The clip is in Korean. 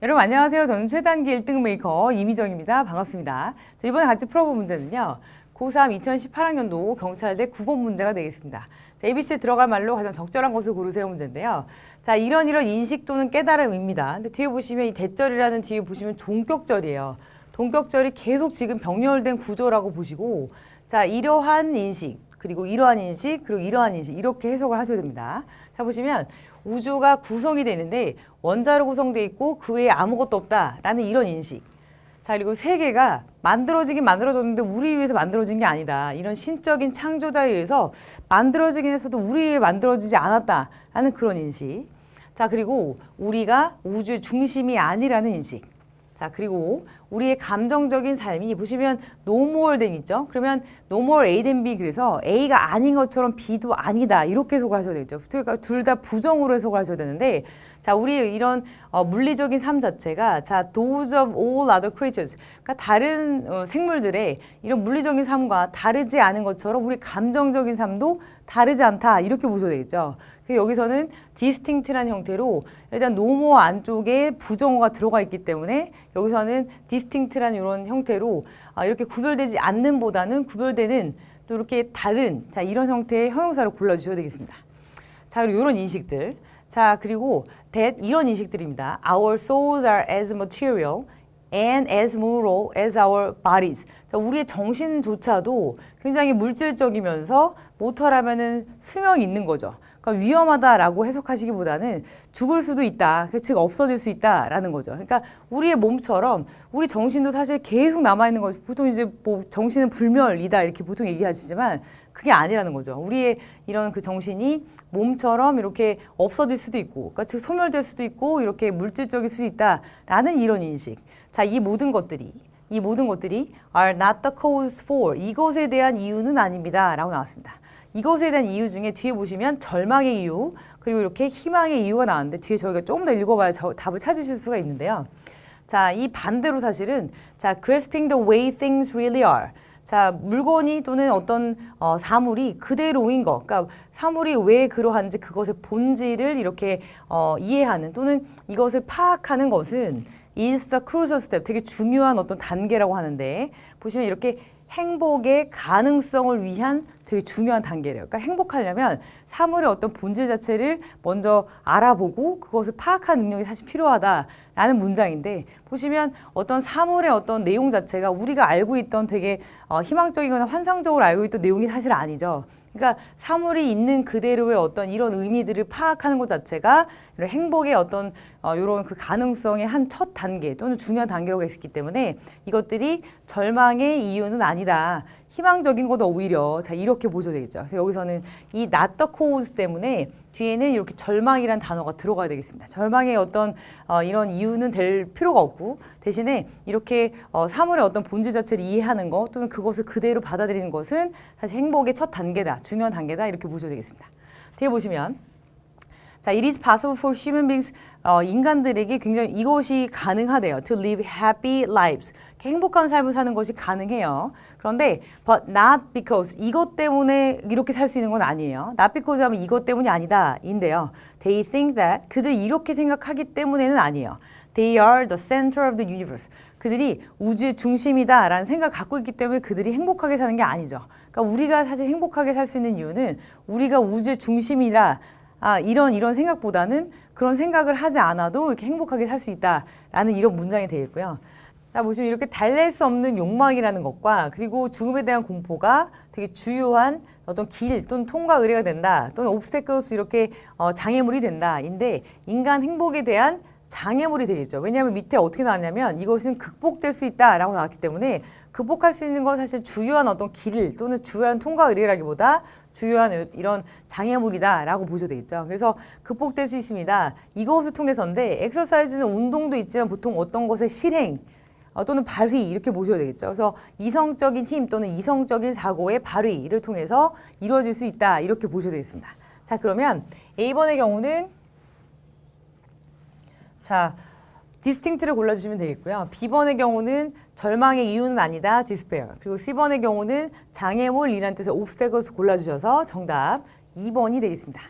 여러분 안녕하세요. 저는 최단기 1등 메이커 이미정입니다. 반갑습니다. 자, 이번에 같이 풀어볼 문제는요. 고3 2018학년도 경찰대 9번 문제가 되겠습니다. 자, ABC에 들어갈 말로 가장 적절한 것을 고르세요 문제인데요. 자, 이런 인식 또는 깨달음입니다. 근데 뒤에 보시면 이 대절이라는 뒤에 보시면 동격절이에요. 동격절이 계속 지금 병렬된 구조라고 보시고, 자, 이러한 인식, 그리고 이러한 인식, 그리고 이러한 인식, 이렇게 해석을 하셔야 됩니다. 자, 보시면 우주가 구성이 되는데 원자로 구성되어 있고 그 외에 아무것도 없다라는 이런 인식. 자, 그리고 세계가 만들어지긴 만들어졌는데 우리 위해서 만들어진 게 아니다. 이런 신적인 창조자에 의해서 만들어지긴 했어도 우리 위해 만들어지지 않았다라는 그런 인식. 자, 그리고 우리가 우주의 중심이 아니라는 인식. 자, 그리고 우리의 감정적인 삶이 보시면 no more than 있죠? 그러면 no more A than B, 그래서 A가 아닌 것처럼 B도 아니다. 이렇게 해석을 하셔야 되겠죠. 그러니까 둘 다 부정으로 해석을 하셔야 되는데, 자, 우리의 이런 물리적인 삶 자체가, 자, those of all other creatures, 그러니까 다른 생물들의 이런 물리적인 삶과 다르지 않은 것처럼 우리 감정적인 삶도 다르지 않다. 이렇게 보셔야 되겠죠. 여기서는 distinct라는 형태로 일단 no more 안쪽에 부정어가 들어가 있기 때문에 여기서는 distinct라는 이런 형태로 이렇게 구별되지 않는 보다는 구별되는, 또 이렇게 다른, 자, 이런 형태의 형용사를 골라주셔야 되겠습니다. 자, 그리고 이런 인식들. 자, 그리고 that, 이런 인식들입니다. Our souls are as material and as moral as our bodies. 자, 우리의 정신조차도 굉장히 물질적이면서 모터라면은 수명이 있는 거죠. 그러니까 위험하다라고 해석하시기보다는 죽을 수도 있다, 즉 없어질 수 있다라는 거죠. 그러니까 우리의 몸처럼 우리 정신도 사실 계속 남아있는 거죠. 보통 이제 뭐 정신은 불멸이다 이렇게 보통 얘기하시지만 그게 아니라는 거죠. 우리의 이런 그 정신이 몸처럼 이렇게 없어질 수도 있고, 그러니까 즉 소멸될 수도 있고 이렇게 물질적일 수도 있다라는 이런 인식. 자, 이 모든 것들이 are not the cause for, 이것에 대한 이유는 아닙니다 라고 나왔습니다. 이것에 대한 이유 중에 뒤에 보시면 절망의 이유, 그리고 이렇게 희망의 이유가 나왔는데 뒤에 저희가 조금 더 읽어봐야 답을 찾으실 수가 있는데요. 자, 이 반대로 사실은, 자, grasping the way things really are. 자, 물건이 또는 어떤 사물이 그대로인 것, 그러니까 사물이 왜 그러한지 그것의 본질을 이렇게 이해하는 또는 이것을 파악하는 것은 is the crucial step, 되게 중요한 어떤 단계라고 하는데, 보시면 이렇게 행복의 가능성을 위한 되게 중요한 단계래요. 그러니까 행복하려면 사물의 어떤 본질 자체를 먼저 알아보고 그것을 파악하는 능력이 사실 필요하다라는 문장인데, 보시면 어떤 사물의 어떤 내용 자체가 우리가 알고 있던 되게 희망적이거나 환상적으로 알고 있던 내용이 사실 아니죠. 그러니까 사물이 있는 그대로의 어떤 이런 의미들을 파악하는 것 자체가 이런 행복의 어떤 이런 그 가능성의 한 첫 단계 또는 중요한 단계라고 했기 때문에 이것들이 절망의 이유는 아니다. 희망적인 것도 오히려, 자, 이렇게 보셔야 되겠죠. 그래서 여기서는 이 not the cause 때문에 뒤에는 이렇게 절망이란 단어가 들어가야 되겠습니다. 절망의 어떤 이런 이유는 될 필요가 없고 대신에 이렇게 사물의 어떤 본질 자체를 이해하는 것 또는 그것을 그대로 받아들이는 것은 사실 행복의 첫 단계다, 중요한 단계다, 이렇게 보셔야 되겠습니다. 뒤에 보시면, 자, it is possible for human beings, 인간들에게 굉장히 이것이 가능하대요. To live happy lives. 행복한 삶을 사는 것이 가능해요. 그런데 but not because, 이것 때문에 이렇게 살 수 있는 건 아니에요. not because 하면 이것 때문이 아니다 인데요. They think that, 그들이 이렇게 생각하기 때문에는 아니에요. They are the center of the universe. 그들이 우주의 중심이다 라는 생각을 갖고 있기 때문에 그들이 행복하게 사는 게 아니죠. 그러니까 우리가 사실 행복하게 살 수 있는 이유는 우리가 우주의 중심이라, 이런 생각보다는 그런 생각을 하지 않아도 이렇게 행복하게 살 수 있다라는 이런 문장이 되겠고요. 자, 보시면 이렇게 달랠 수 없는 욕망이라는 것과 그리고 죽음에 대한 공포가 되게 주요한 어떤 길 또는 통과 의례가 된다, 또는 obstacles, 이렇게 장애물이 된다인데, 인간 행복에 대한 장애물이 되겠죠. 왜냐하면 밑에 어떻게 나왔냐면 이것은 극복될 수 있다라고 나왔기 때문에 극복할 수 있는 건 사실 주요한 어떤 길 또는 주요한 통과 의례라기보다 주요한 이런 장애물이다라고 보셔도 되겠죠. 그래서 극복될 수 있습니다. 이것을 통해서인데, 엑서사이즈는 운동도 있지만 보통 어떤 것의 실행 또는 발휘, 이렇게 보셔야 되겠죠. 그래서 이성적인 힘 또는 이성적인 사고의 발휘를 통해서 이루어질 수 있다, 이렇게 보셔야 되겠습니다. 자, 그러면 A번의 경우는, 자, distinct를 골라주시면 되겠고요. B번의 경우는 절망의 이유는 아니다, despair. 그리고 C번의 경우는 장애물이라는 뜻의 obstacles 골라주셔서 정답 2번이 되겠습니다.